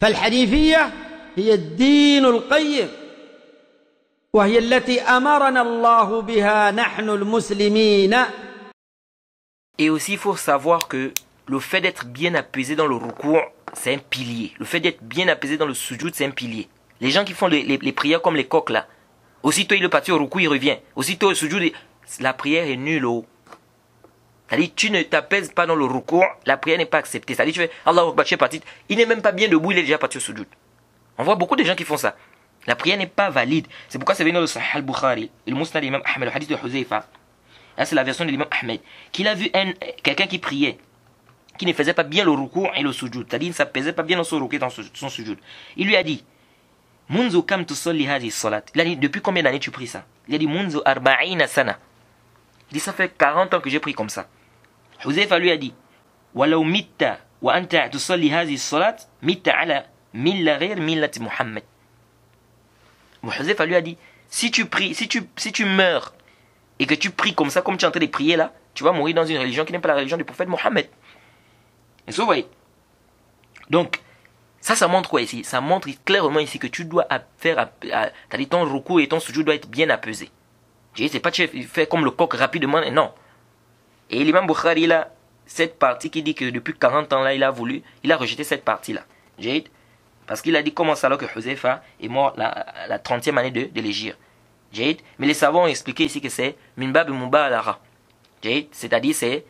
فالحنيفية هي الدين القيم، وهي التي أمرنا الله بها نحن المسلمين. Et aussi, il faut savoir que le fait d'être bien apaisé dans le ruku', c'est un pilier. Le fait d'être bien apaisé dans le sujoud, c'est un pilier. Les gens qui font les prières comme les coqs là, aussitôt il est parti au ruku', il revient. Aussitôt au sujoud, la prière est nulle. C'est-à-dire, tu ne t'apaises pas dans le ruku', la prière n'est pas acceptée. C'est-à-dire, tu fais Allahu Akbar, tu es parti, il n'est même pas bien debout, il est déjà parti au sujoud. On voit beaucoup de gens qui font ça. La prière n'est pas valide. C'est pourquoi c'est venu dans le Sahih al-Bukhari, le Musnad de l'imam Ahmed, le hadith de Huzaifa. Là, c'est la version de l'imam Ahmed. Qu'il a vu quelqu'un qui priait, qui ne faisait pas bien le ruku' et le sujoud. C'est-à-dire, il ne s'apaisait pas bien dans son ruku' et dans son sujoud. Il lui a dit, Munzu kam tusalli hadhihi salat. Il a dit, depuis combien d'années tu pries ça? Il a dit, Munzu arba'ina sana. Il dit, ça fait 40 ans que j'ai pris comme ça. Huzaifa lui a dit, Walau mitta wa anta tusalli hadhihi salat, mitta ala milla ghayr millati Muhammad. Huzaifa lui a dit, si tu pries, si tu meurs et que tu pries comme ça, comme tu es en train de prier là, tu vas mourir dans une religion qui n'est pas la religion du prophète Mohammed. Et ça, vous voyez. Donc, ça montre quoi ici? Ça montre clairement ici que tu dois faire, c'est-à-dire ton ruku et ton sujoud doit être bien apaisé. C'est pas tu fais comme le coq rapidement, non. Et l'imam Bukhari là, cette partie qui dit que depuis 40 ans là, il a rejeté cette partie là. Parce qu'il a dit comment ça alors que Huzaifa est mort la 30e année de l'Hégire. Mais les savants ont expliqué ici que c'est minbab mubalara. C'est-à-dire c'est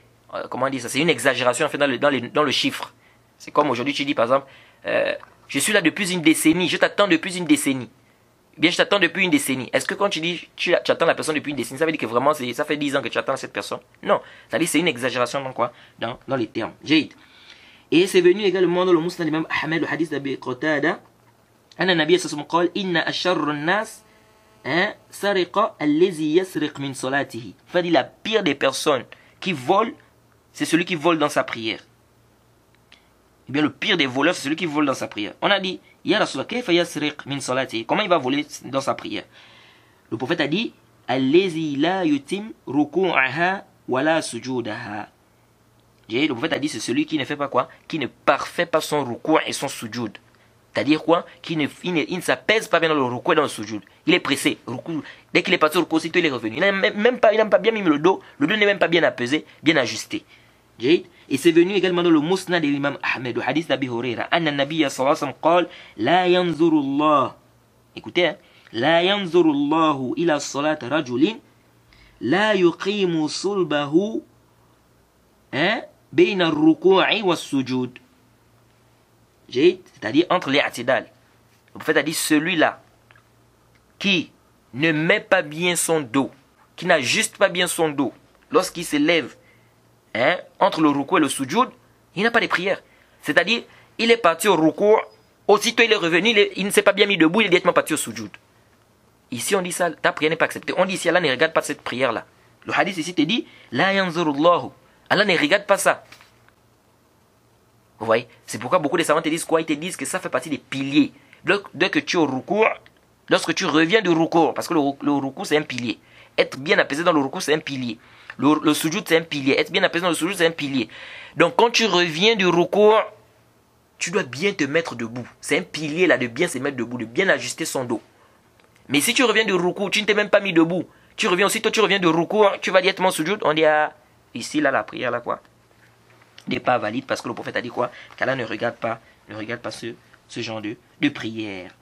comment dire ça, c'est une exagération en fait dans le chiffre. C'est comme aujourd'hui tu dis par exemple je suis là depuis une décennie, je t'attends depuis une décennie. Bien, je t'attends depuis une décennie. Est-ce que quand tu dis tu attends la personne depuis une décennie, ça veut dire que vraiment ça fait 10 ans que tu attends cette personne? Non, c'est-à-dire c'est une exagération dans quoi? Dans les termes. Et c'est venu également dans le Musnad d'imam Ahmed, le hadith d'Abi Qatada, أن النبي صلى الله عليه وسلم قال إن أشر الناس سرق الذي يسرق من صلاته. C'est-à-dire la pire des personnes qui volent, c'est celui qui vole dans sa prière. Eh bien, le pire des voleurs, c'est celui qui vole dans sa prière. On a dit, Ya Rasulallah, kayfa yasriq min salati? Comment il va voler dans sa prière? Le prophète a dit, Allazi la yutim ruku'aha wa la sujudaha. Le prophète a dit, c'est celui qui ne fait pas quoi? Qui ne parfait pas son ruku' et son sujoud. C'est-à-dire quoi? Il ne s'apaise pas bien dans le ruku' et dans le sujoud. Il est pressé. Dès qu'il est parti au ruku', aussitôt il est revenu. Il n'a même pas bien mis le dos. Le dos n'est même pas bien apaisé, bien ajusté. Et c'est venu également dans le Musnad de l'imam Ahmed, le hadith d'Abi Huraira. Anna Nabiyya sallallahu alayhi wa sallam qala, La yanzurullah. Écoutez, La yanzurullahu ila salat rajulin, La yuqimu sulbahu, bayna al-ruku'i wa sujud. C'est-à-dire entre les atidal. Le prophète a dit, celui-là qui ne met pas bien son dos, qui n'ajuste pas bien son dos, lorsqu'il se lève, entre le ruku et le sujoud, il n'a pas de prière. C'est-à-dire, il est parti au ruku, aussitôt il est revenu, il ne s'est pas bien mis debout, il est directement parti au sujoud. Ici on dit ça, ta prière n'est pas acceptée. On dit ici, Allah ne regarde pas cette prière-là. Le hadith ici te dit, La yanzurullahu. Allah ne regarde pas ça. Vous voyez, c'est pourquoi beaucoup de savants te disent quoi? Ils te disent que ça fait partie des piliers. Dès que tu es au ruku, lorsque tu reviens du ruku, parce que le ruku c'est un pilier. Être bien apaisé dans le ruku c'est un pilier. Le sujoud c'est un pilier. Être bien apaisé dans le sujoud c'est un pilier. Donc quand tu reviens du ruku, tu dois bien te mettre debout. C'est un pilier là de bien se mettre debout, de bien ajuster son dos. Mais si tu reviens du ruku, tu ne t'es même pas mis debout. Tu reviens aussitôt, tu reviens du ruku, tu vas directement au sujoud. On dit ici là la prière là quoi n'est pas valide parce que le prophète a dit quoi? Qu'Allah ne regarde pas ce genre de prière.